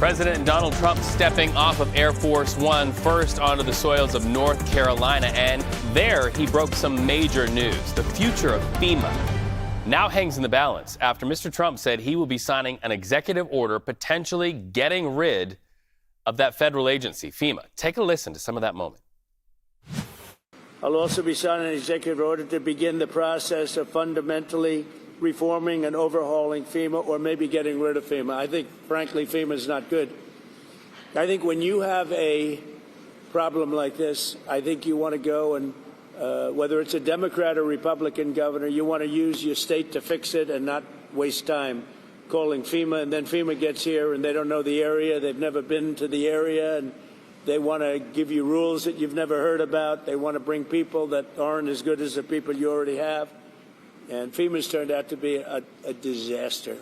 President Donald Trump stepping off of Air Force One first onto the soils of North Carolina, and there he broke some major news. The future of FEMA now hangs in the balance after Mr. Trump said he will be signing an executive order potentially getting rid of that federal agency, FEMA. Take a listen to some of that moment. I'll also be signing an executive order to begin the process of fundamentally reforming and overhauling FEMA, or maybe getting rid of FEMA. I think, frankly, FEMA is not good. I think when you have a problem like this, I think you want to go and, whether it's a Democrat or Republican governor, you want to use your state to fix it and not waste time calling FEMA. And then FEMA gets here and they don't know the area. They've never been to the area, and they want to give you rules that you've never heard about. They want to bring people that aren't as good as the people you already have. And FEMA's turned out to be a disaster.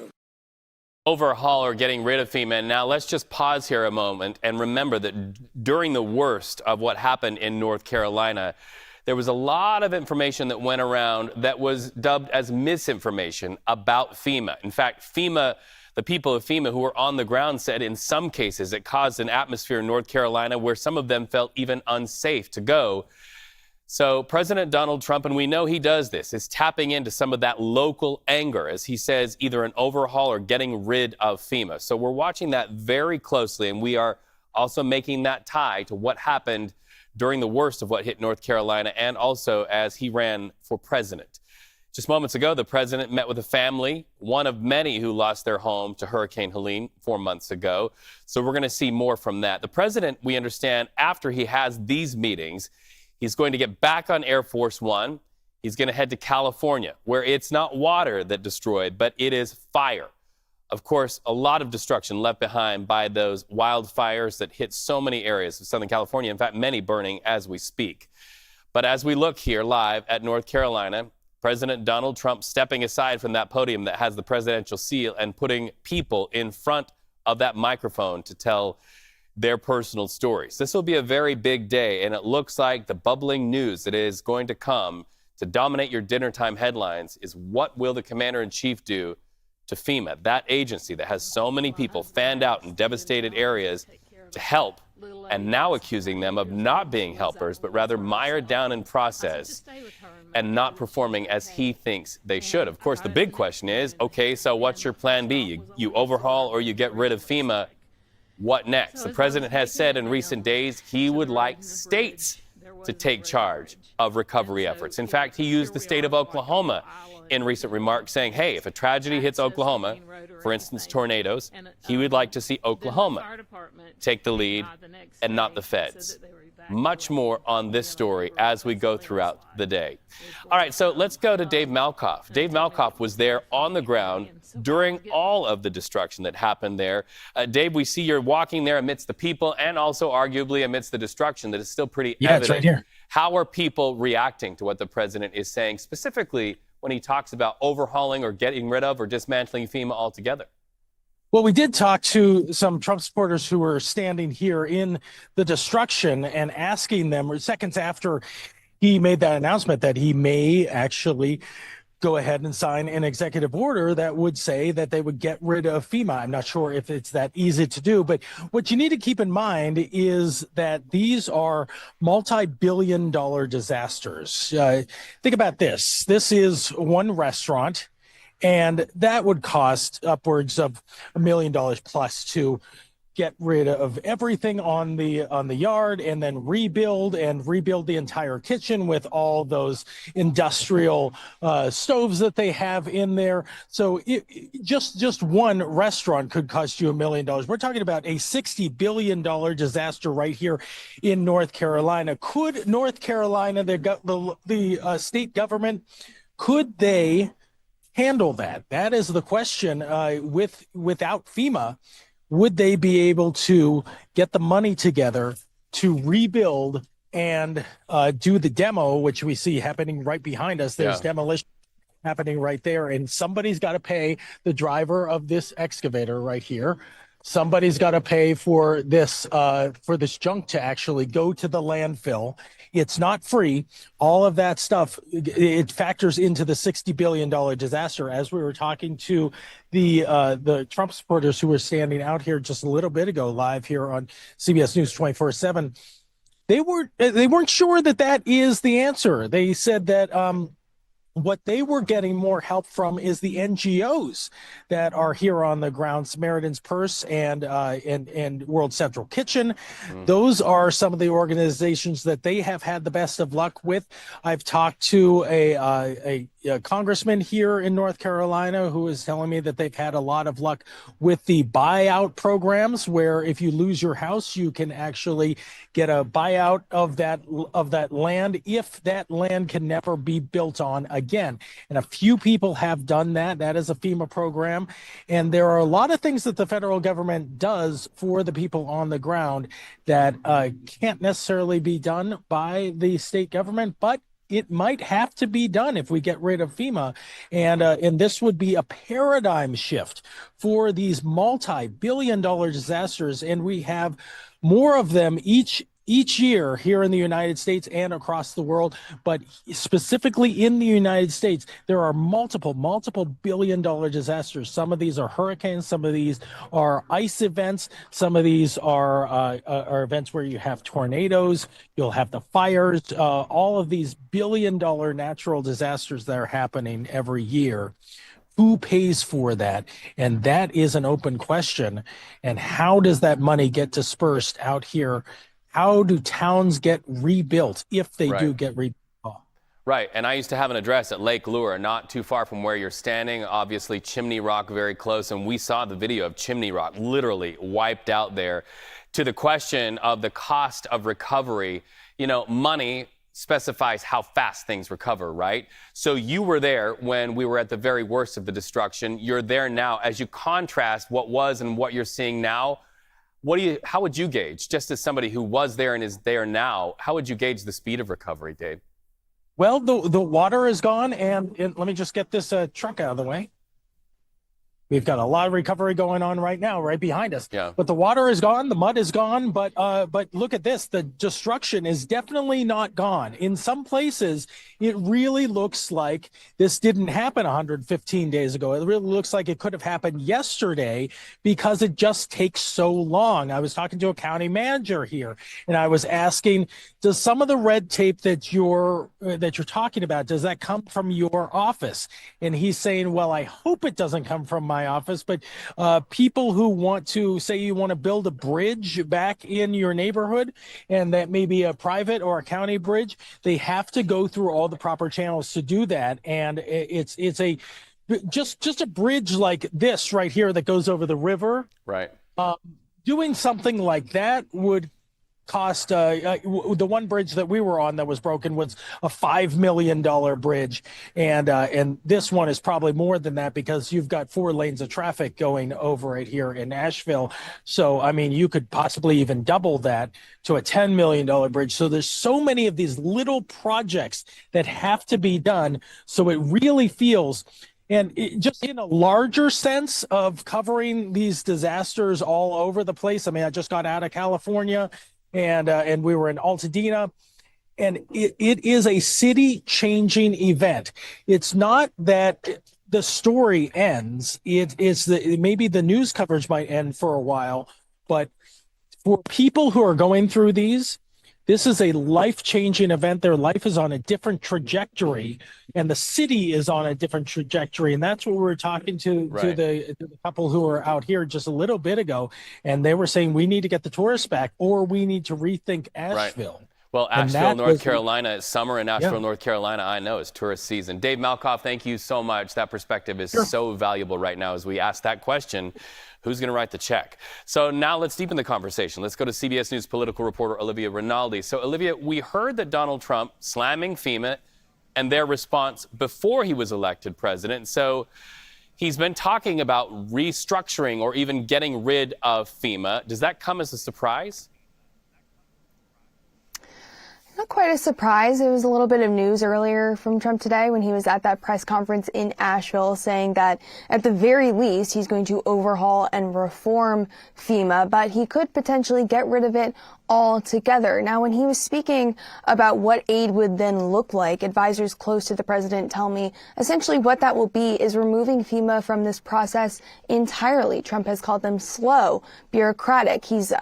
Overhaul or getting rid of FEMA. And now let's just pause here a moment and remember that during the worst of what happened in North Carolina, there was a lot of information that went around that was dubbed as misinformation about FEMA. In fact, FEMA, the people of FEMA who were on the ground said in some cases it caused an atmosphere in North Carolina where some of them felt even unsafe to go. So President Donald Trump, and we know he does this, is tapping into some of that local anger, as he says, either an overhaul or getting rid of FEMA. So we're watching that very closely, and we are also making that tie to what happened during the worst of what hit North Carolina, and also as he ran for president. Just moments ago, the president met with a family, one of many who lost their home to Hurricane Helene 4 months ago. So we're going to see more from that. The president, we understand, after he has these meetings, he's going to get back on Air Force One. He's going to head to California, where it's not water that destroyed, but it is fire. Of course, a lot of destruction left behind by those wildfires that hit so many areas of Southern California. In fact, many burning as we speak. But as we look here live at North Carolina, President Donald Trump stepping aside from that podium that has the presidential seal and putting people in front of that microphone to tell their personal stories. This will be a very big day, and it looks like the bubbling news that is going to come to dominate your dinner time headlines is what will the commander-in-chief do to FEMA, that agency that has so many people fanned out in devastated areas to help, and now accusing them of not being helpers, but rather mired down in process and not performing as he thinks they should. Of course, the big question is, okay, so what's your plan B? You overhaul or you get rid of FEMA. What next? The president has said in recent days he would like states to take charge of recovery efforts. In fact, he used the state of Oklahoma in recent remarks, saying, hey, if a tragedy hits Oklahoma, for instance, tornadoes, he would like to see Oklahoma take the lead and not the feds. Much more on this story as we go throughout the day. All right, so let's go to Dave Malkoff. Dave Malkoff was there on the ground during all of the destruction that happened there. Dave, we see you're walking there amidst the people and also arguably amidst the destruction that is still pretty evident. It's right here. How are people reacting to what the president is saying, specifically when he talks about overhauling or getting rid of or dismantling FEMA altogether? Well, we did talk to some Trump supporters who were standing here in the destruction and asking them seconds after he made that announcement that he may actually go ahead and sign an executive order that would say that they would get rid of FEMA. I'm not sure if it's that easy to do, but what you need to keep in mind is that these are multi-billion-dollar disasters. Think about this. This is one restaurant, and that would cost upwards of $1 million plus to get rid of everything on the yard and then rebuild the entire kitchen with all those industrial stoves that they have in there. So just one restaurant could cost you $1 million. We're talking about a $60 billion disaster right here in North Carolina. Could North Carolina, the state government, could they handle that? That is the question. Without FEMA, would they be able to get the money together to rebuild and do the demo, which we see happening right behind us? There's demolition happening right there, and somebody's got to pay the driver of this excavator right here Somebody's got to pay for this junk to actually go to the landfill. It's not free. All of that stuff, it factors into the $60 billion disaster. As we were talking to the Trump supporters who were standing out here just a little bit ago, live here on CBS News 24/7, they weren't sure that is the answer. They said that what they were getting more help from is the NGOs that are here on the ground, Samaritan's Purse and World Central Kitchen. Those are some of the organizations that they have had the best of luck with. I've talked to a congressman here in North Carolina who is telling me that they've had a lot of luck with the buyout programs, where if you lose your house, you can actually get a buyout of that land if that land can never be built on again. And a few people have done that. That is a FEMA program. And there are a lot of things that the federal government does for the people on the ground that can't necessarily be done by the state government, but it might have to be done if we get rid of FEMA. And this would be a paradigm shift for these multi-billion-dollar disasters. And we have more of them each year here in the United States and across the world, but specifically in the United States, there are multiple billion-dollar disasters. Some of these are hurricanes, some of these are ice events, some of these are events where you have tornadoes, you'll have the fires, all of these billion-dollar natural disasters that are happening every year. Who pays for that? And that is an open question. And how does that money get dispersed out here? How do towns get rebuilt if they do get rebuilt? Right. And I used to have an address at Lake Lure, not too far from where you're standing. Obviously, Chimney Rock very close. And we saw the video of Chimney Rock literally wiped out there. To the question of the cost of recovery, money specifies how fast things recover, right? So you were there when we were at the very worst of the destruction. You're there now. As you contrast what was and what you're seeing now, how would you gauge, just as somebody who was there and is there now, how would you gauge the speed of recovery, Dave? Well, the water is gone, and let me just get this truck out of the way. We've got a lot of recovery going on right now, right behind us. Yeah. But the water is gone, the mud is gone, but look at this. The destruction is definitely not gone. In some places, it really looks like this didn't happen 115 days ago. It really looks like it could have happened yesterday because it just takes so long. I was talking to a county manager here, and I was asking, does some of the red tape that you're talking about, does that come from your office? And he's saying, well, I hope it doesn't come from my office, but people who want to, say you want to build a bridge back in your neighborhood, and that may be a private or a county bridge, they have to go through all the proper channels to do that. And it's just a bridge like this right here that goes over the river. Right. Doing something like that would cost the one bridge that we were on that was broken was a $5 million bridge, and this one is probably more than that because you've got 4 lanes of traffic going over it here in Asheville. So I mean, you could possibly even double that to a $10 million bridge. So there's so many of these little projects that have to be done, so it really feels, and just in a larger sense of covering these disasters all over the place. I mean, I just got out of California, and we were in Altadena, and it is a city-changing event. It's not that the story ends. Maybe the news coverage might end for a while, but for people who are going through this is a life-changing event. Their life is on a different trajectory, and the city is on a different trajectory. And that's what we were talking to the couple who were out here just a little bit ago. And they were saying, we need to get the tourists back, or we need to rethink Asheville. Right. Well, Asheville, North Carolina, summer in Asheville, North Carolina, I know, is tourist season. Dave Malkoff, thank you so much. That perspective is so valuable right now as we ask that question. Who's going to write the check? So now let's deepen the conversation. Let's go to CBS News political reporter Olivia Rinaldi. So, Olivia, we heard that Donald Trump slamming FEMA and their response before he was elected president. So he's been talking about restructuring or even getting rid of FEMA. Does that come as a surprise? Not quite a surprise. It was a little bit of news earlier from Trump today when he was at that press conference in Asheville saying that at the very least he's going to overhaul and reform FEMA, but he could potentially get rid of it altogether. Now, when he was speaking about what aid would then look like, advisors close to the president tell me essentially what that will be is removing FEMA from this process entirely. Trump has called them slow, bureaucratic. He's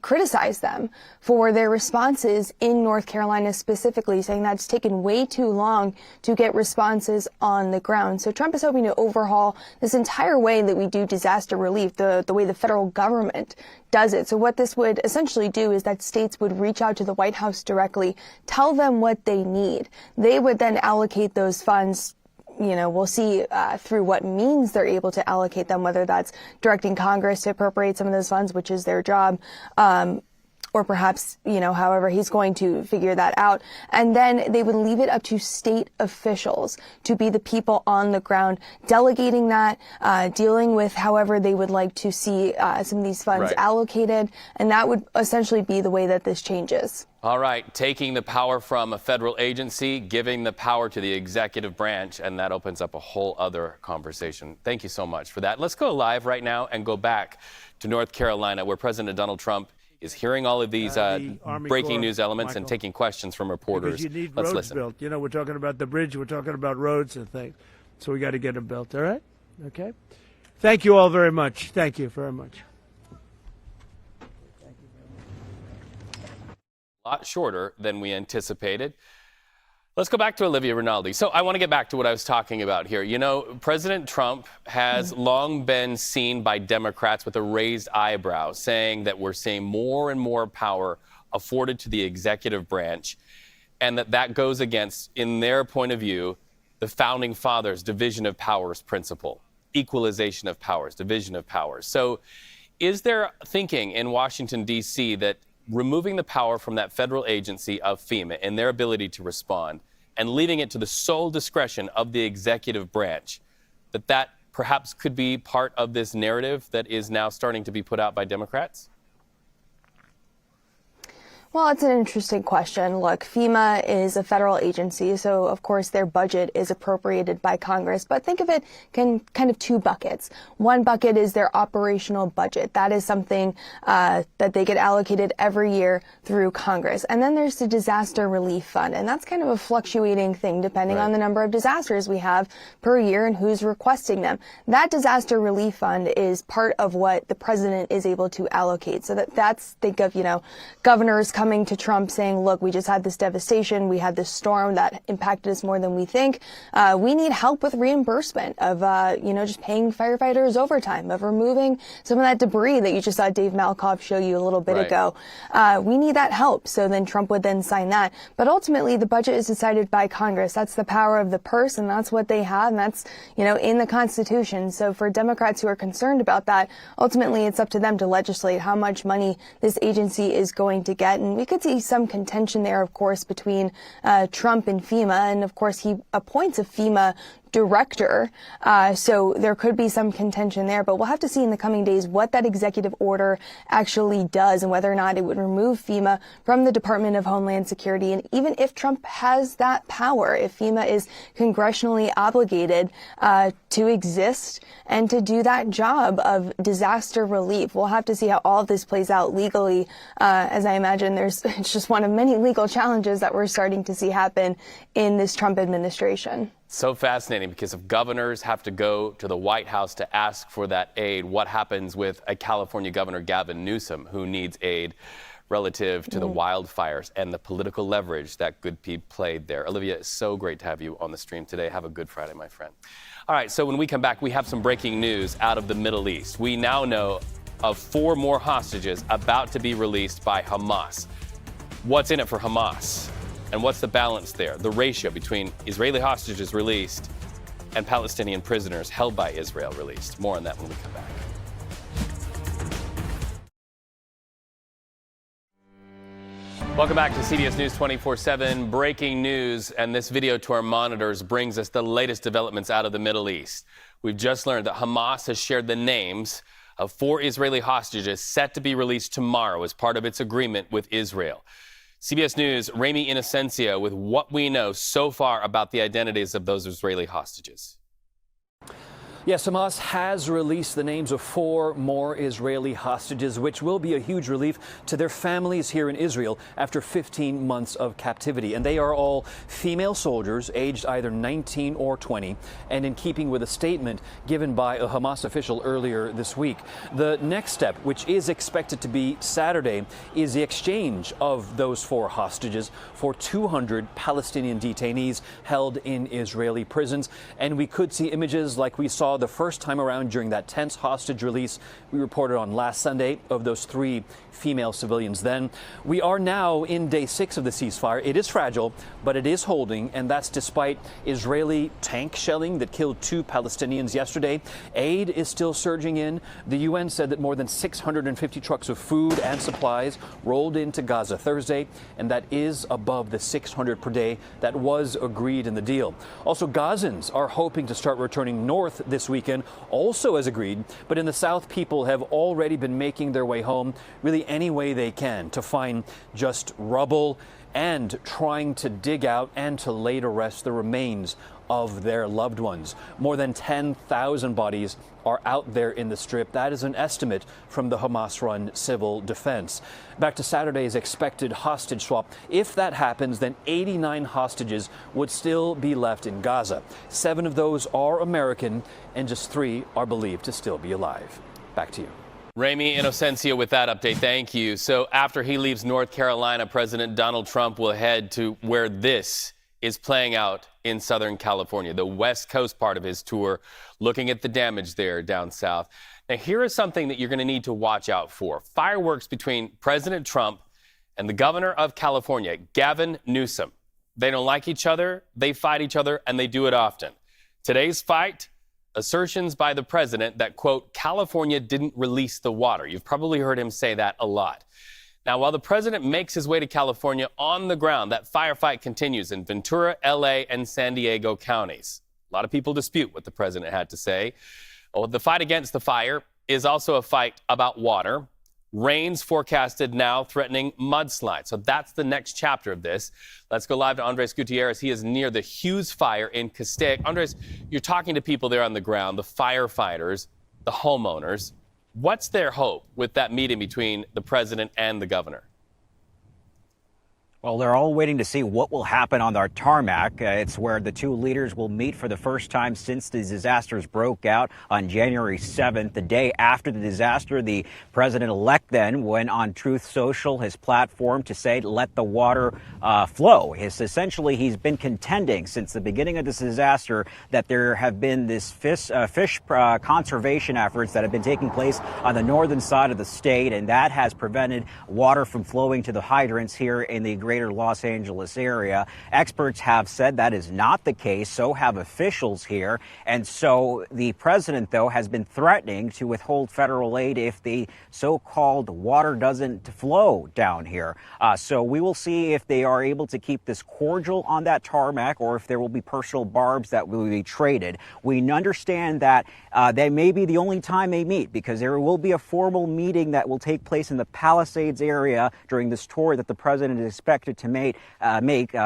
criticized them for their responses in North Carolina specifically, saying that it's taken way too long to get responses on the ground. So Trump is hoping to overhaul this entire way that we do disaster relief, the way the federal government does it. So what this would essentially do is that states would reach out to the White House directly, tell them what they need. They would then allocate those funds. You know, we'll see through what means they're able to allocate them, whether that's directing Congress to appropriate some of those funds, which is their job, or perhaps, you know, however he's going to figure that out. And then they would leave it up to state officials to be the people on the ground, delegating that, dealing with however they would like to see some of these funds allocated. And that would essentially be the way that this changes. All right, taking the power from a federal agency, giving the power to the executive branch, and that opens up a whole other conversation. Thank you so much for that. Let's go live right now and go back to North Carolina, where President Donald Trump is hearing all of these breaking news elements and taking questions from reporters. Because you need Let's roads listen. built. You know, we're talking about the bridge, we're talking about roads and things. So we got to get them built, all right? Okay? Thank you all very much. Thank you very much. A lot shorter than we anticipated. Let's go back to Olivia Rinaldi. So I want to get back to what I was talking about here. You know, President Trump has long been seen by Democrats with a raised eyebrow, saying that we're seeing more and more power afforded to the executive branch, and that goes against, in their point of view, the founding fathers' division of powers principle, equalization of powers, division of powers. So is there thinking in Washington, D.C. that removing the power from that federal agency of FEMA and their ability to respond and leaving it to the sole discretion of the executive branch, that perhaps could be part of this narrative that is now starting to be put out by Democrats? Well, it's an interesting question. Look, FEMA is a federal agency, so of course their budget is appropriated by Congress. But think of it in kind of two buckets. One bucket is their operational budget. That is something that they get allocated every year through Congress. And then there's the disaster relief fund, and that's kind of a fluctuating thing depending on the number of disasters we have per year and who's requesting them. That disaster relief fund is part of what the president is able to allocate. So that's think of, you know, governors coming to Trump saying, look, we just had this devastation. We had this storm that impacted us more than we think. We need help with reimbursement of, you know, just paying firefighters overtime, of removing some of that debris that you just saw Dave Malkoff show you a little bit ago. We need that help. So then Trump would then sign that. But ultimately, the budget is decided by Congress. That's the power of the purse, and that's what they have. And that's, you know, in the Constitution. So for Democrats who are concerned about that, ultimately, it's up to them to legislate how much money this agency is going to get. And we could see some contention there, of course, between Trump and FEMA. And of course, he appoints a FEMA director. So there could be some contention there, but we'll have to see in the coming days what that executive order actually does and whether or not it would remove FEMA from the Department of Homeland Security. And even if Trump has that power, if FEMA is congressionally obligated to exist and to do that job of disaster relief, we'll have to see how all of this plays out legally. As I imagine, it's just one of many legal challenges that we're starting to see happen in this Trump administration. So fascinating, because if governors have to go to the White House to ask for that aid, what happens with a California governor, Gavin Newsom, who needs aid relative to the wildfires and the political leverage that could be played there? Olivia, it's so great to have you on the stream today. Have a good Friday, my friend. All right, so when we come back, we have some breaking news out of the Middle East. We now know of 4 more hostages about to be released by Hamas. What's in it for Hamas? And what's the balance there, the ratio between Israeli hostages released and Palestinian prisoners held by Israel released? More on that when we come back. Welcome back to CBS News 24/7. Breaking news, and this video to our monitors brings us the latest developments out of the Middle East. We've just learned that Hamas has shared the names of 4 Israeli hostages set to be released tomorrow as part of its agreement with Israel. CBS News' Ramy Inocencio with what we know so far about the identities of those Israeli hostages. Yes, Hamas has released the names of 4 more Israeli hostages, which will be a huge relief to their families here in Israel after 15 months of captivity. And they are all female soldiers aged either 19 or 20, and in keeping with a statement given by a Hamas official earlier this week. The next step, which is expected to be Saturday, is the exchange of those 4 hostages for 200 Palestinian detainees held in Israeli prisons. And we could see images like we saw the first time around during that tense hostage release we reported on last Sunday of those 3 female civilians. Then we are now in day 6 of the ceasefire. It is fragile, but it is holding, and that's despite Israeli tank shelling that killed 2 Palestinians yesterday. Aid is still surging in. The UN said that more than 650 trucks of food and supplies rolled into Gaza Thursday, and that is above the 600 per day that was agreed in the deal. Also, Gazans are hoping to start returning north this weekend, also as agreed, but in the south, people have already been making their way home really any way they can to find just rubble and trying to dig out and to lay to rest the remains of their loved ones. More than 10,000 bodies are out there in the Strip. That is an estimate from the Hamas-run civil defense. Back to Saturday's expected hostage swap. If that happens, then 89 hostages would still be left in Gaza. 7 of those are American, and just 3 are believed to still be alive. Back to you. Ramy Inocencio with that update. Thank you. So after he leaves North Carolina, President Donald Trump will head to where this is playing out in Southern California, the West Coast part of his tour, looking at the damage there down south. Now, here is something that you're going to need to watch out for. Fireworks between President Trump and the governor of California, Gavin Newsom. They don't like each other, they fight each other, and they do it often. Today's fight, assertions by the president that, quote, California didn't release the water. You've probably heard him say that a lot. Now, while the president makes his way to California on the ground, that firefight continues in Ventura, L.A., and San Diego counties. A lot of people dispute what the president had to say. Well, the fight against the fire is also a fight about water. Rains forecasted now threatening mudslides. So that's the next chapter of this. Let's go live to Andres Gutierrez. He is near the Hughes fire in Castaic. Andres, you're talking to people there on the ground, the firefighters, the homeowners. What's their hope with that meeting between the president and the governor? Well, they're all waiting to see what will happen on our tarmac. It's where the 2 leaders will meet for the first time since the disasters broke out on January 7th. The day after the disaster, the president-elect then went on Truth Social, his platform, to say, let the water flow. Essentially, he's been contending since the beginning of this disaster that there have been this fish conservation efforts that have been taking place on the northern side of the state, and that has prevented water from flowing to the hydrants here in the greater Los Angeles area. Experts have said that is not the case, so have officials here. And so the president, though, has been threatening to withhold federal aid if the so-called water doesn't flow down here. So we will see if they are able to keep this cordial on that tarmac or if there will be personal barbs that will be traded. We understand that that may be the only time they meet because there will be a formal meeting that will take place in the Palisades area during this tour that the president is expected to make.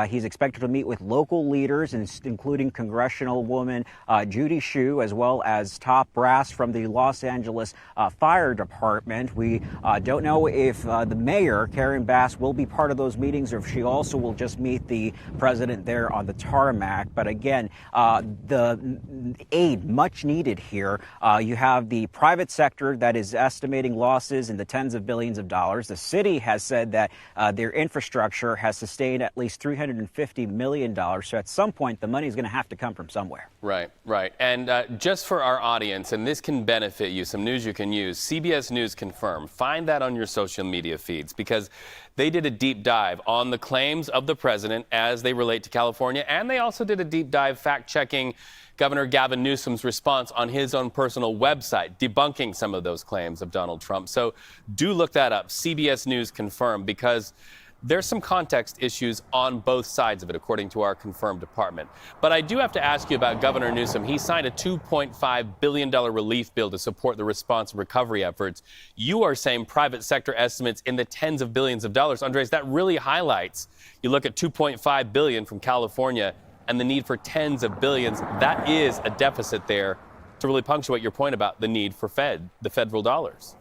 He's expected to meet with local leaders, including congressional woman Judy Hsu, as well as top brass from the Los Angeles Fire Department. We don't know if the mayor, Karen Bass, will be part of those meetings or if she also will just meet the president there on the tarmac. But again, the aid much needed here. You have the private sector that is estimating losses in the tens of billions of dollars. The city has said that their infrastructure has sustained at least $350 million. So at some point, the money is going to have to come from somewhere. Right, right. And just for our audience, and this can benefit you, some news you can use, CBS News Confirmed. Find that on your social media feeds because they did a deep dive on the claims of the president as they relate to California. And they also did a deep dive fact-checking Governor Gavin Newsom's response on his own personal website, debunking some of those claims of Donald Trump. So do look that up, CBS News Confirmed, because there's some context issues on both sides of it, according to our confirmed department. But I do have to ask you about Governor Newsom. He signed a $2.5 billion relief bill to support the response and recovery efforts. You are saying private sector estimates in the tens of billions of dollars. Andres, that really highlights, you look at $2.5 billion from California and the need for tens of billions. That is a deficit there to really punctuate your point about the need for the federal dollars.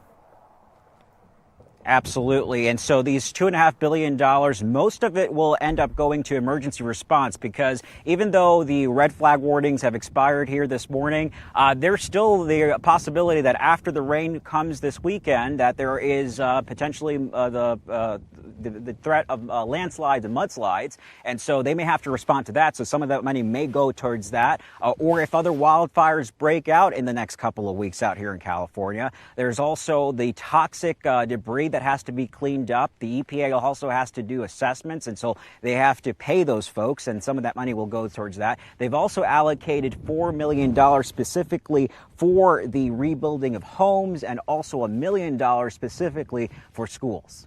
Absolutely. And so these $2.5 billion, most of it will end up going to emergency response, because even though the red flag warnings have expired here this morning, there's still the possibility that after the rain comes this weekend, that there is potentially the threat of landslides and mudslides. And so they may have to respond to that. So some of that money may go towards that. Or if other wildfires break out in the next couple of weeks out here in California, there's also the toxic debris that has to be cleaned up. The EPA also has to do assessments, and so they have to pay those folks, and some of that money will go towards that. They've also allocated $4 million specifically for the rebuilding of homes, and also $1 million specifically for schools.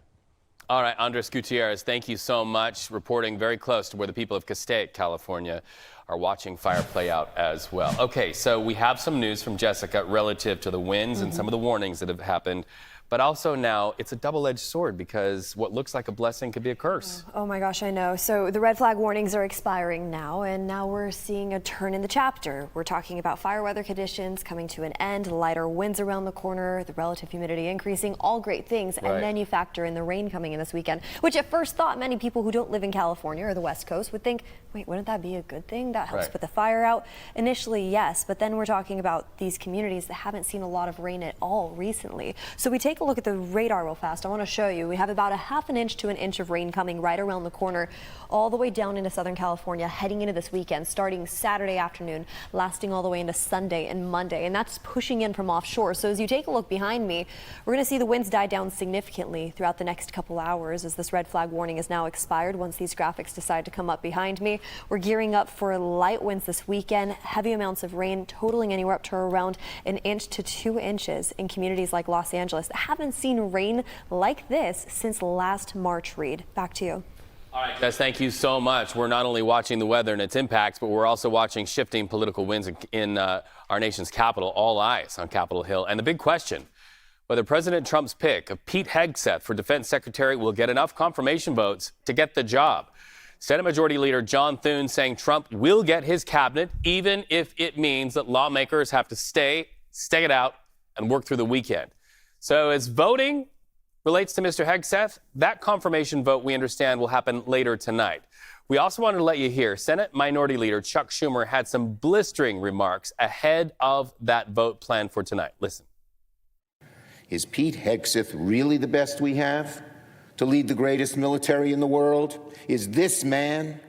All right, Andres Gutierrez, thank you so much. Reporting very close to where the people of Castaic, California, are watching fire play out as well. Okay, so we have some news from Jessica relative to the winds and some of the warnings that have happened. But also now it's a double-edged sword, because what looks like a blessing could be a curse. Oh my gosh, I know. So the red flag warnings are expiring now, and now we're seeing a turn in the chapter. We're talking about fire weather conditions coming to an end, lighter winds around the corner, the relative humidity increasing, all great things. Right. And then you factor in the rain coming in this weekend, which at first thought many people who don't live in California or the West Coast would think, wait, wouldn't that be a good thing? That helps put the fire out. Initially, yes, but then we're talking about these communities that haven't seen a lot of rain at all recently. So we take a look at the radar real fast. I want to show you. We have about a half an inch to an inch of rain coming right around the corner, all the way down into Southern California, heading into this weekend, starting Saturday afternoon, lasting all the way into Sunday and Monday. And that's pushing in from offshore. So as you take a look behind me, we're going to see the winds die down significantly throughout the next couple hours, as this red flag warning is now expired once these graphics decide to come up behind me. We're gearing up for light winds this weekend, heavy amounts of rain totaling anywhere up to around 1 inch to 2 inches in communities like Los Angeles that haven't seen rain like this since last March. Reed, back to you. All right, guys, thank you so much. We're not only watching the weather and its impacts, but we're also watching shifting political winds in our nation's capital. All eyes on Capitol Hill. And the big question, whether President Trump's pick of Pete Hegseth for defense secretary will get enough confirmation votes to get the job. Senate Majority Leader John Thune saying Trump will get his cabinet, even if it means that lawmakers have to stay it out, and work through the weekend. So as voting relates to Mr. Hegseth, that confirmation vote, we understand, will happen later tonight. We also wanted to let you hear Senate Minority Leader Chuck Schumer had some blistering remarks ahead of that vote planned for tonight. Listen. Is Pete Hegseth really the best we have to lead the greatest military in the world? Is this man,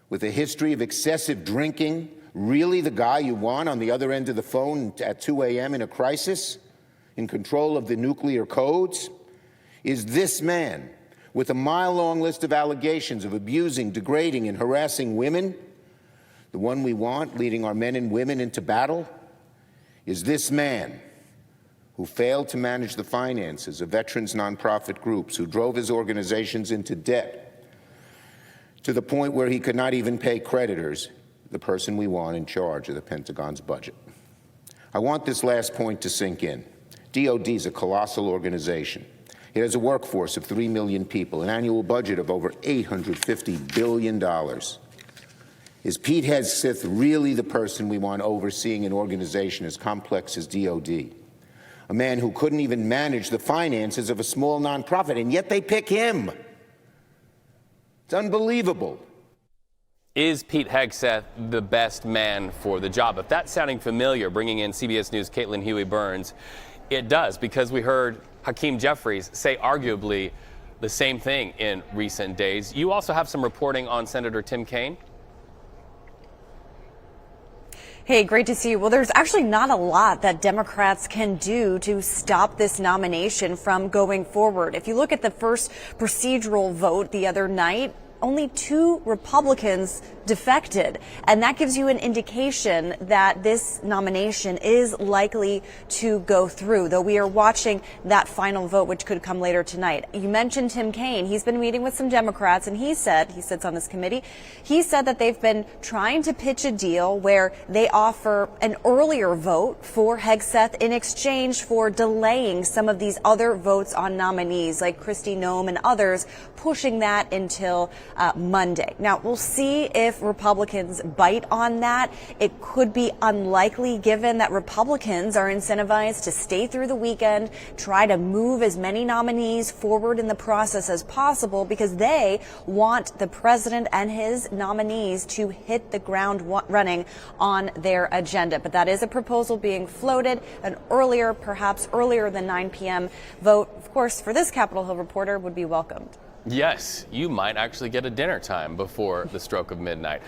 with a history of excessive drinking, really the guy you want on the other end of the phone at 2 a.m. in a crisis, in control of the nuclear codes? Is this man, with a mile-long list of allegations of abusing, degrading, and harassing women, the one we want leading our men and women into battle? Is this man, who failed to manage the finances of veterans nonprofit groups, who drove his organizations into debt to the point where he could not even pay creditors, the person we want in charge of the Pentagon's budget? I want this last point to sink in. DOD is a colossal organization. It has a workforce of 3 million people, an annual budget of over $850 billion. Is Pete Hegseth really the person we want overseeing an organization as complex as DOD? A man who couldn't even manage the finances of a small nonprofit, and yet they pick him. It's unbelievable. Is Pete Hegseth the best man for the job? If that's sounding familiar, bringing in CBS News' Caitlin Huey-Burns, it does, because we heard Hakeem Jeffries say arguably the same thing in recent days. You also have some reporting on Senator Tim Kaine. Hey, great to see you. Well, there's actually not a lot that Democrats can do to stop this nomination from going forward. If you look at the first procedural vote the other night, only 2 Republicans defected. And that gives you an indication that this nomination is likely to go through, though we are watching that final vote, which could come later tonight. You mentioned Tim Kaine. He's been meeting with some Democrats, and he sits on this committee, he said that they've been trying to pitch a deal where they offer an earlier vote for Hegseth in exchange for delaying some of these other votes on nominees like Kristi Noem and others, pushing that until Monday. Now, we'll see if Republicans bite on that. It could be unlikely, given that Republicans are incentivized to stay through the weekend, try to move as many nominees forward in the process as possible, because they want the president and his nominees to hit the ground running on their agenda. But that is a proposal being floated, an earlier, perhaps earlier than 9 p.m. vote, of course, for this Capitol Hill reporter would be welcomed. Yes, you might actually get a dinner time before the stroke of midnight.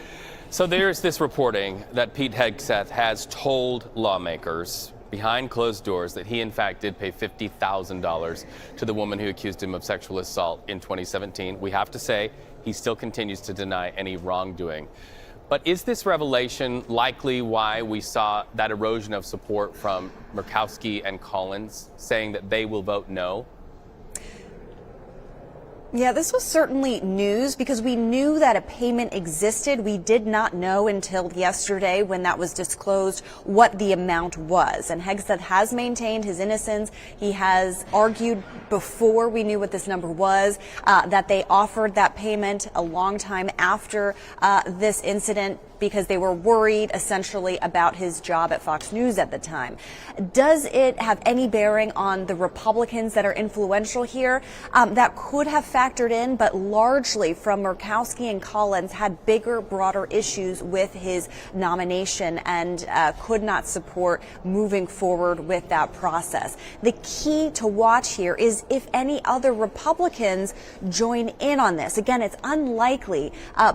So there's this reporting that Pete Hegseth has told lawmakers behind closed doors that he in fact did pay $50,000 to the woman who accused him of sexual assault in 2017. We have to say he still continues to deny any wrongdoing. But is this revelation likely why we saw that erosion of support from Murkowski and Collins saying that they will vote no? Yeah, this was certainly news because we knew that a payment existed. We did not know until yesterday, when that was disclosed, what the amount was. And Hegseth has maintained his innocence. He has argued before we knew what this number was, that they offered that payment a long time after this incident, because they were worried essentially about his job at Fox News at the time. Does it have any bearing on the Republicans that are influential here? That could have factored in, but largely from Murkowski and Collins had bigger, broader issues with his nomination and could not support moving forward with that process. The key to watch here is if any other Republicans join in on this. Again, it's unlikely,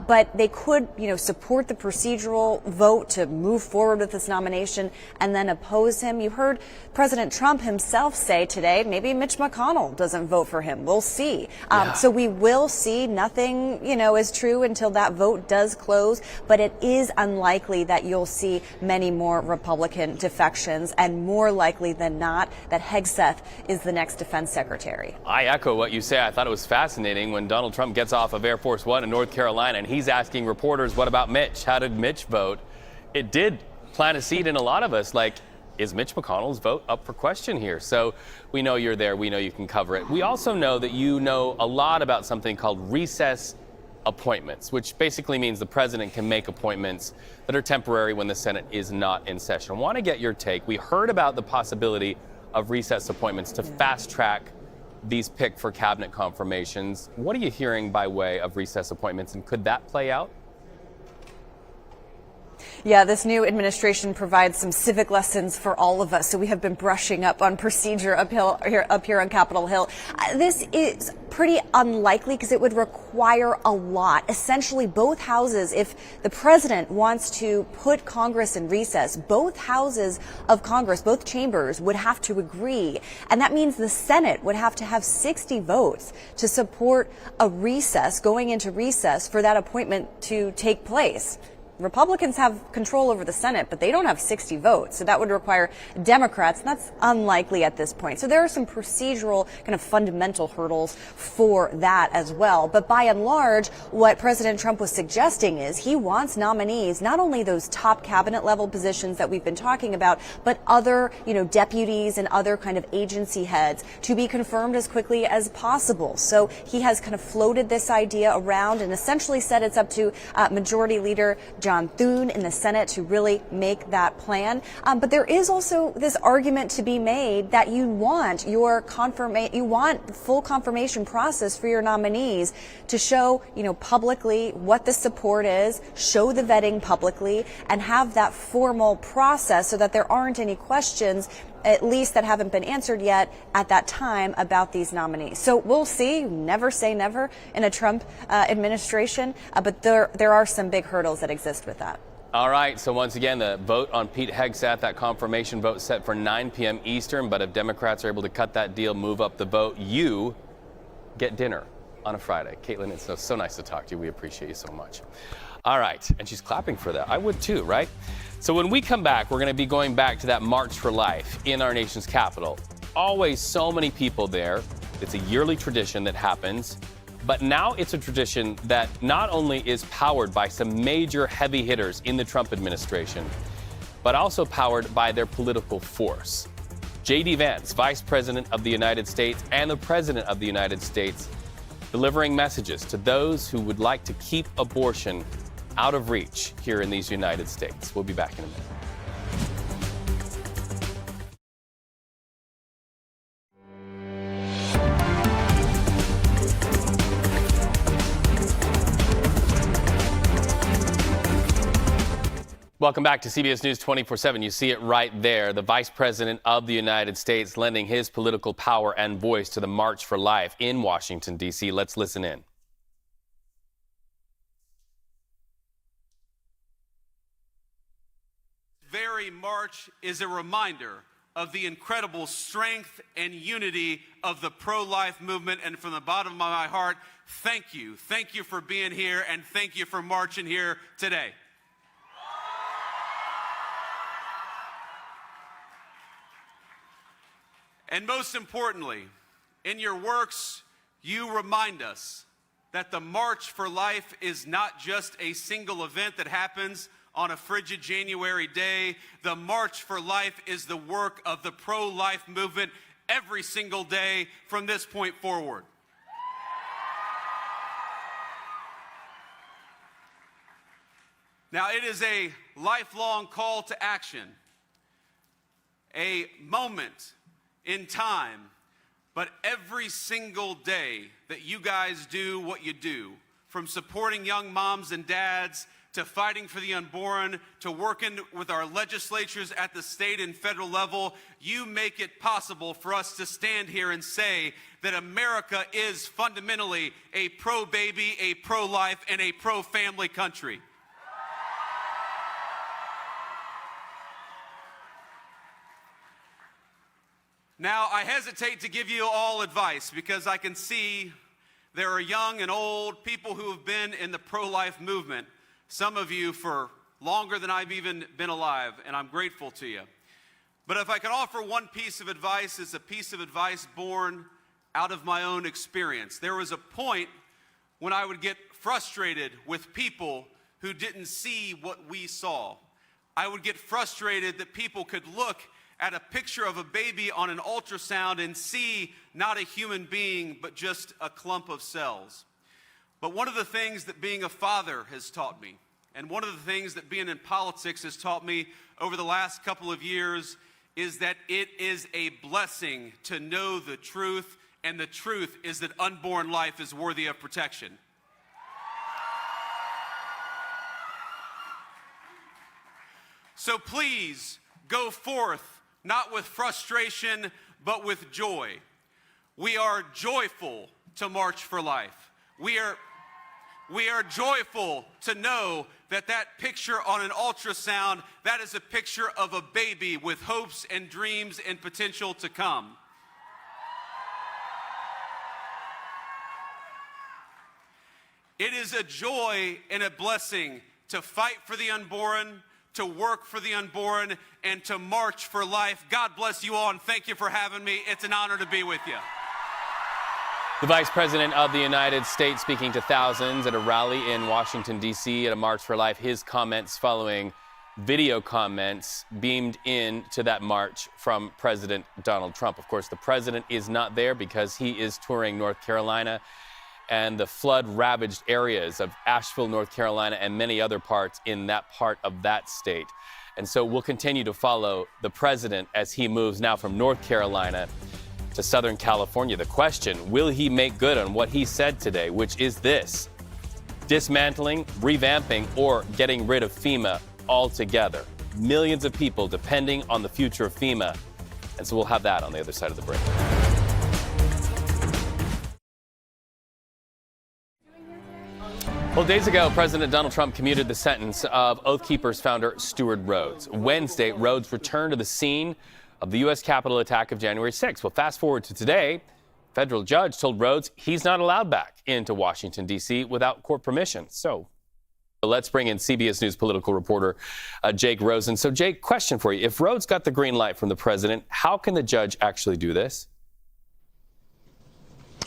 but they could, support the procedural vote to move forward with this nomination and then oppose him. You heard President Trump himself say today, maybe Mitch McConnell doesn't vote for him. We'll see. So we will see. Nothing, is true until that vote does close, but it is unlikely that you'll see many more Republican defections, and more likely than not that Hegseth is the next defense secretary. I echo what you say. I thought it was fascinating when Donald Trump gets off of Air Force One in North Carolina and he's asking reporters, what about Mitch? How did Mitch vote? It did plant a seed in a lot of us, like, is Mitch McConnell's vote up for question here? So we know you're there. We know you can cover it. We also know that you know a lot about something called recess appointments, which basically means the president can make appointments that are temporary when the Senate is not in session. I want to get your take. We heard about the possibility of recess appointments to fast track these picked for cabinet confirmations. What are you hearing by way of recess appointments, and could that play out? Yeah, this new administration provides some civic lessons for all of us. So we have been brushing up on procedure up here on Capitol Hill. This is pretty unlikely because it would require a lot. Essentially, both houses, if the president wants to put Congress in recess, both houses of Congress, both chambers would have to agree. And that means the Senate would have to have 60 votes to support a recess, going into recess for that appointment to take place. Republicans have control over the Senate, but they don't have 60 votes. So that would require Democrats, and that's unlikely at this point. So there are some procedural kind of fundamental hurdles for that as well. But by and large, what President Trump was suggesting is he wants nominees, not only those top cabinet level positions that we've been talking about, but other, deputies and other kind of agency heads to be confirmed as quickly as possible. So he has kind of floated this idea around and essentially said it's up to Majority Leader John Thune in the Senate to really make that plan. But there is also this argument to be made that you want full confirmation process for your nominees to show, publicly what the support is, show the vetting publicly, and have that formal process so that there aren't any questions, at least that haven't been answered yet at that time, about these nominees. So we'll see. Never say never in a Trump administration, but there are some big hurdles that exist with that. All right, so once again, the vote on Pete Hegseth, that confirmation vote set for 9 p.m. Eastern, but if Democrats are able to cut that deal, move up the vote, you get dinner on a Friday. Caitlin, it's so nice to talk to you. We appreciate you so much. All right, and she's clapping for that. I would too, right? So when we come back, we're going to be going back to that March for Life in our nation's capital. Always so many people there. It's a yearly tradition that happens. But now it's a tradition that not only is powered by some major heavy hitters in the Trump administration, but also powered by their political force. J.D. Vance, Vice President of the United States and the President of the United States, delivering messages to those who would like to keep abortion out of reach here in these United States. We'll be back in a minute. Welcome back to CBS News 24/7. You see it right there. The Vice President of the United States lending his political power and voice to the March for Life in Washington, D.C. Let's listen in. Very march is a reminder of the incredible strength and unity of the pro-life movement. And from the bottom of my heart, thank you. Thank you for being here, and thank you for marching here today. And most importantly, in your works, you remind us that the March for Life is not just a single event that happens on a frigid January day. The March for Life is the work of the pro-life movement every single day from this point forward. Now, it is a lifelong call to action, a moment in time, but every single day that you guys do what you do, from supporting young moms and dads to fighting for the unborn to working with our legislatures at the state and federal level, you make it possible for us to stand here and say that America is fundamentally a pro-baby, a pro-life, and a pro-family country. Now, I hesitate to give you all advice because I can see there are young and old people who have been in the pro-life movement, some of you for longer than I've even been alive, and I'm grateful to you. But if I can offer one piece of advice, it's a piece of advice born out of my own experience. There was a point when I would get frustrated with people who didn't see what we saw. I would get frustrated that people could look at a picture of a baby on an ultrasound and see not a human being, but just a clump of cells. But one of the things that being a father has taught me, and one of the things that being in politics has taught me over the last couple of years, is that it is a blessing to know the truth, and the truth is that unborn life is worthy of protection. So please go forth, not with frustration, but with joy. We are joyful to march for life. We are joyful to know that that picture on an ultrasound, that is a picture of a baby with hopes and dreams and potential to come. It is a joy and a blessing to fight for the unborn, to work for the unborn, and to march for life. God bless you all, and thank you for having me. It's an honor to be with you. The Vice President of the United States speaking to thousands at a rally in Washington, D.C. at a March for Life. His comments following video comments beamed in to that march from President Donald Trump. Of course, the president is not there because he is touring North Carolina and the flood-ravaged areas of Asheville, North Carolina, and many other parts in that part of that state. And so we'll continue to follow the president as he moves now from North Carolina to Southern California. The question, will he make good on what he said today, which is this: dismantling, revamping, or getting rid of FEMA altogether? Millions of people depending on the future of FEMA. And so we'll have that on the other side of the break. Well, days ago, President Donald Trump commuted the sentence of Oath Keepers founder Stewart Rhodes. Wednesday, Rhodes returned to the scene of the U.S. Capitol attack of January 6th. Well, fast forward to today, Federal judge told Rhodes he's not allowed back into Washington, D.C. without court permission. So let's bring in CBS News political reporter Jake Rosen. So, Jake, question for you. If Rhodes got the green light from the president, how can the judge actually do this?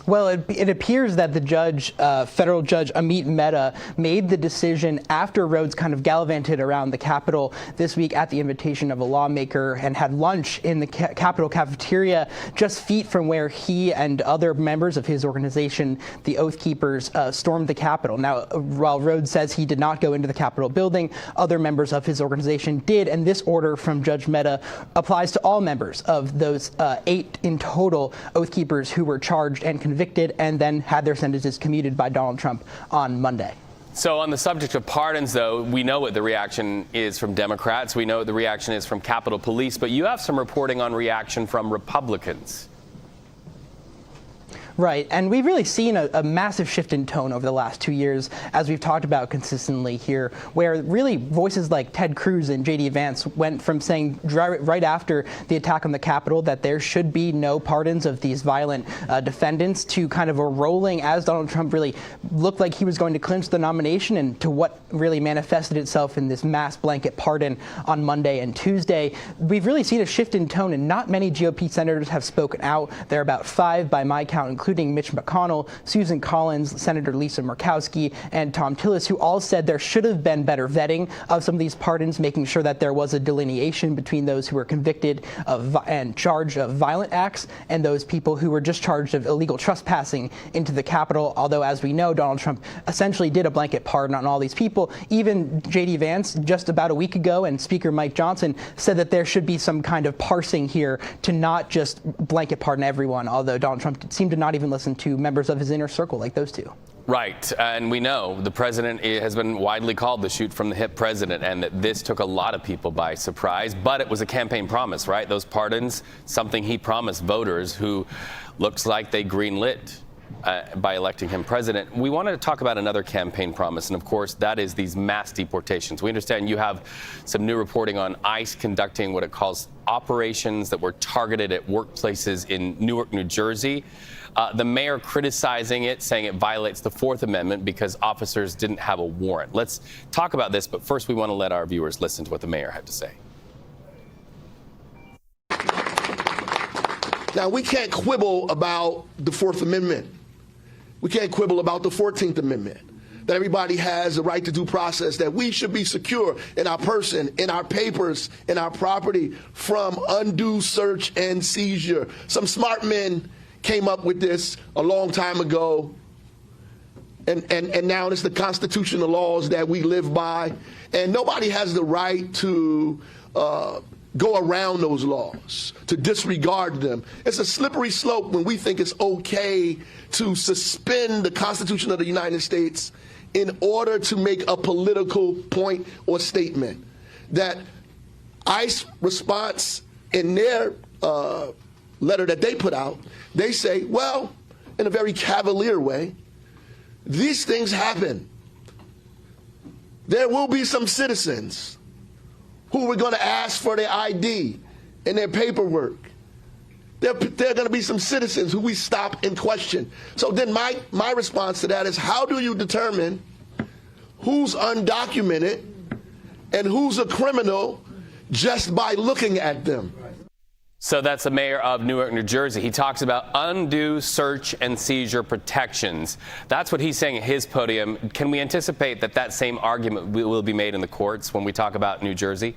Well, it appears that the judge, federal judge Amit Mehta, made the decision after Rhodes kind of gallivanted around the Capitol this week at the invitation of a lawmaker and had lunch in the Capitol cafeteria just feet from where he and other members of his organization, the Oath Keepers, stormed the Capitol. Now, while Rhodes says he did not go into the Capitol building, other members of his organization did, and this order from Judge Mehta applies to all members of those 8 in total Oath Keepers who were charged and convicted and then had their sentences commuted by Donald Trump on Monday. So on the subject of pardons, though, we know what the reaction is from Democrats. We know what the reaction is from Capitol Police. But you have some reporting on reaction from Republicans. Right, and we've really seen a massive shift in tone over the last 2 years, as we've talked about consistently here, where really voices like Ted Cruz and J.D. Vance went from saying right after the attack on the Capitol that there should be no pardons of these violent defendants to kind of a rolling as Donald Trump really looked like he was going to clinch the nomination, and to what really manifested itself in this mass blanket pardon on Monday and Tuesday. We've really seen a shift in tone, and not many GOP senators have spoken out. There are about 5 by my count, including Mitch McConnell, Susan Collins, Senator Lisa Murkowski, and Tom Tillis, who all said there should have been better vetting of some of these pardons, making sure that there was a delineation between those who were convicted of and charged of violent acts and those people who were just charged of illegal trespassing into the Capitol. Although, as we know, Donald Trump essentially did a blanket pardon on all these people. Even J.D. Vance, just about a week ago, and Speaker Mike Johnson said that there should be some kind of parsing here to not just blanket pardon everyone, although Donald Trump seemed to not even listen to members of his inner circle like those two. Right. And we know the president has been widely called the shoot from the hip president, and that this took a lot of people by surprise. But it was a campaign promise, right? Those pardons, something he promised voters who looks like they greenlit by electing him president. We wanted to talk about another campaign promise, and of course, that is these mass deportations. We understand you have some new reporting on ICE conducting what it calls operations that were targeted at workplaces in Newark, New Jersey. The mayor criticizing it, saying it violates the Fourth Amendment because officers didn't have a warrant. Let's talk about this, but first we want to let our viewers listen to what the mayor had to say. Now, we can't quibble about the Fourth Amendment. We can't quibble about the 14th Amendment, that everybody has the right to due process, that we should be secure in our person, in our papers, in our property from undue search and seizure. Some smart men came up with this a long time ago, and now it's the constitutional laws that we live by, and nobody has the right to go around those laws, to disregard them. It's a slippery slope when we think it's okay to suspend the Constitution of the United States in order to make a political point or statement. That ICE response in their letter that they put out, they say, well, in a very cavalier way, these things happen. There will be some citizens who we're going to ask for their ID and their paperwork. There are going to be some citizens who we stop and question. So then my response to that is, how do you determine who's undocumented and who's a criminal just by looking at them? So that's the mayor of Newark, New Jersey. He talks about undue search and seizure protections. That's what he's saying at his podium. Can we anticipate that that same argument will be made in the courts when we talk about New Jersey?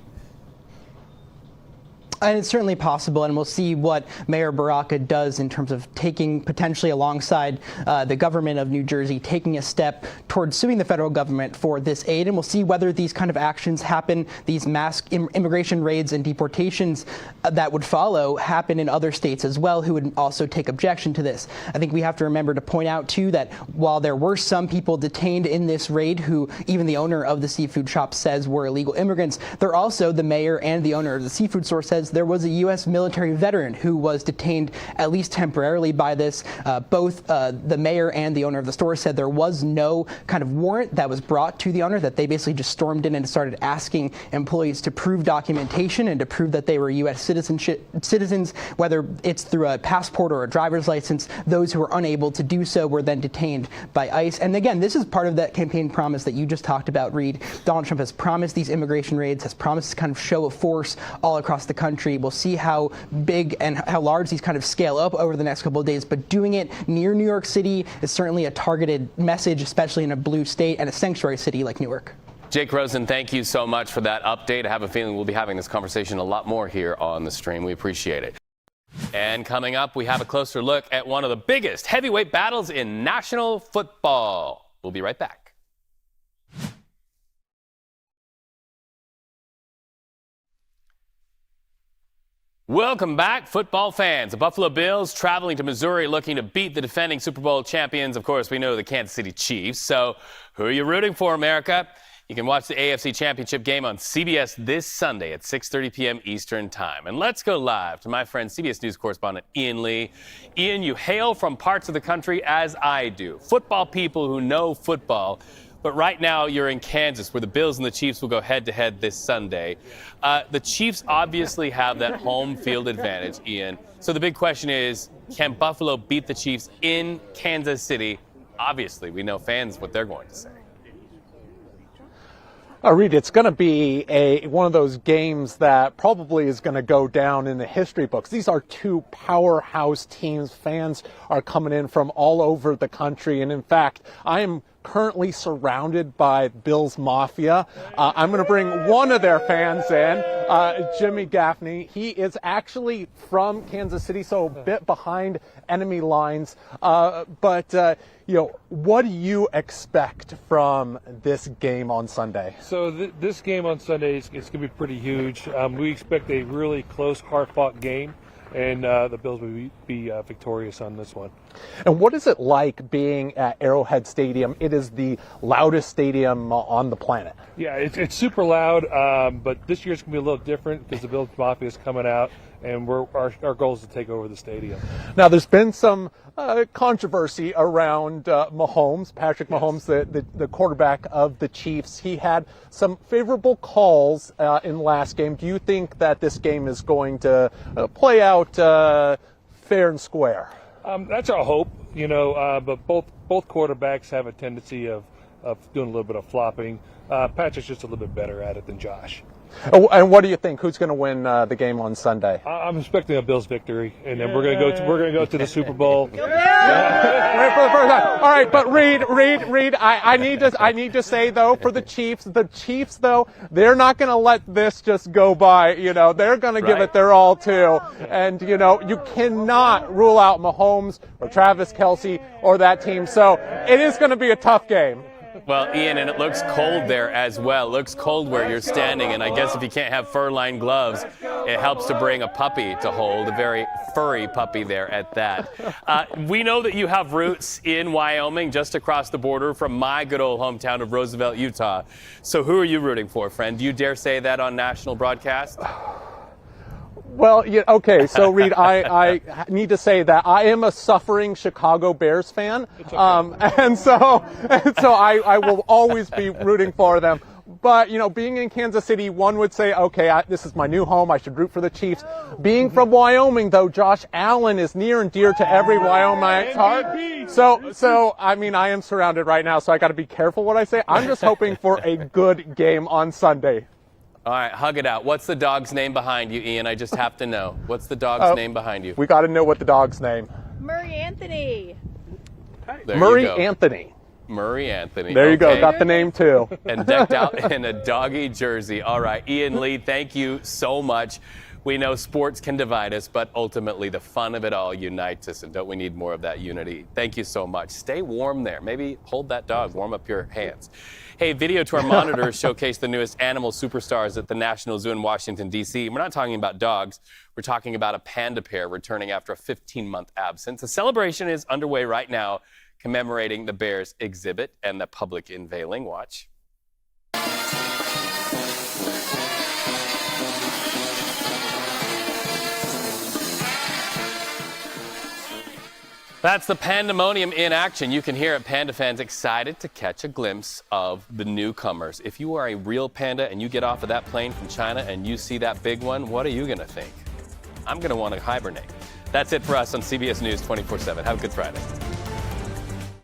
And it's certainly possible, and we'll see what Mayor Baraka does in terms of taking potentially alongside the government of New Jersey, taking a step towards suing the federal government for this aid. And we'll see whether these kind of actions happen, these mass immigration raids and deportations that would follow happen in other states as well, who would also take objection to this. I think we have to remember to point out, too, that while there were some people detained in this raid who even the owner of the seafood shop says were illegal immigrants, there also the mayor and the owner of the seafood store says was there was a U.S. military veteran who was detained at least temporarily by this. Both the mayor and the owner of the store said there was no kind of warrant that was brought to the owner, that they basically just stormed in and started asking employees to prove documentation and to prove that they were U.S. citizens, whether it's through a passport or a driver's license. Those who were unable to do so were then detained by ICE. And again, this is part of that campaign promise that you just talked about, Reed. Donald Trump has promised these immigration raids, has promised kind of show of force all across the country. We'll see how big and how large these kind of scale up over the next couple of days, but doing it near New York City is certainly a targeted message, especially in a blue state and a sanctuary city like Newark. Jake Rosen, thank you so much for that update. I have a feeling we'll be having this conversation a lot more here on the stream. We appreciate it. And coming up, we have a closer look at one of the biggest heavyweight battles in national football. We'll be right back. Welcome back, football fans. The Buffalo Bills traveling to Missouri looking to beat the defending Super Bowl champions. Of course, we know the Kansas City Chiefs. So who are you rooting for, America? You can watch the AFC Championship game on CBS this Sunday at 6:30 p.m. Eastern Time. And let's go live to my friend, CBS News correspondent Ian Lee. Ian, you hail from parts of the country, as I do, football people who know football. But right now you're in Kansas, where the Bills and the Chiefs will go head-to-head this Sunday. The Chiefs obviously have that home field advantage, Ian. So the big question is, can Buffalo beat the Chiefs in Kansas City? Obviously, we know fans what they're going to say. Reed, it's going to be one of those games that probably is going to go down in the history books. These are two powerhouse teams. Fans are coming in from all over the country. And in fact, I am currently surrounded by Bills Mafia. I'm going to bring one of their fans in, Jimmy Gaffney. He is actually from Kansas City, so a bit behind enemy lines. But what do you expect from this game on Sunday? So this game on Sunday is going to be pretty huge. We expect a really close, hard-fought game, and the Bills will be victorious on this one. And what is it like being at Arrowhead Stadium? It is the loudest stadium on the planet. Yeah, it's super loud, but this year's going to be a little different because the Bills Mafia is coming out, and our goal is to take over the stadium. Now, there's been some controversy around Mahomes, Patrick Mahomes, the quarterback of the Chiefs. He had some favorable calls in the last game. Do you think that this game is going to play out fair and square? That's our hope, but both quarterbacks have a tendency of doing a little bit of flopping. Patrick's just a little bit better at it than Josh. And what do you think? Who's going to win the game on Sunday? I'm expecting a Bills victory, and then we're going to go to the Super Bowl. All right, but Reed, I need to say though, for the Chiefs though, they're not going to let this just go by. They're going to give it their all too, and you cannot rule out Mahomes or Travis Kelce or that team. So it is going to be a tough game. Well, Ian, and it looks cold there as well. It looks cold where you're standing, and I guess if you can't have fur-lined gloves, it helps to bring a puppy to hold, a very furry puppy there at that. We know that you have roots in Wyoming, just across the border from my good old hometown of Roosevelt, Utah. So who are you rooting for, friend? Do you dare say that on national broadcast? Well, okay, so Reed, I need to say that I am a suffering Chicago Bears fan, and so I will always be rooting for them. But, being in Kansas City, one would say, okay, this is my new home. I should root for the Chiefs. Being from Wyoming, though, Josh Allen is near and dear to every Wyoming's heart. So I am surrounded right now, so I got to be careful what I say. I'm just hoping for a good game on Sunday. All right, hug it out. What's the dog's name behind you, Ian? I just have to know. What's the dog's name behind you? We got to know what the dog's name. Murray Anthony. Murray Anthony. Murray Anthony. There you go. Got the name, too. And decked out in a doggy jersey. All right, Ian Lee, thank you so much. We know sports can divide us, but ultimately the fun of it all unites us, and don't we need more of that unity? Thank you so much. Stay warm there. Maybe hold that dog. Warm up your hands. Hey, video to our monitors showcase the newest animal superstars at the National Zoo in Washington, D.C. We're not talking about dogs. We're talking about a panda pair returning after a 15-month absence. A celebration is underway right now commemorating the bear's exhibit and the public unveiling. Watch. That's the pandemonium in action. You can hear it. Panda fans excited to catch a glimpse of the newcomers. If you are a real panda and you get off of that plane from China and you see that big one, what are you going to think? I'm going to want to hibernate. That's it for us on CBS News 24/7. Have a good Friday.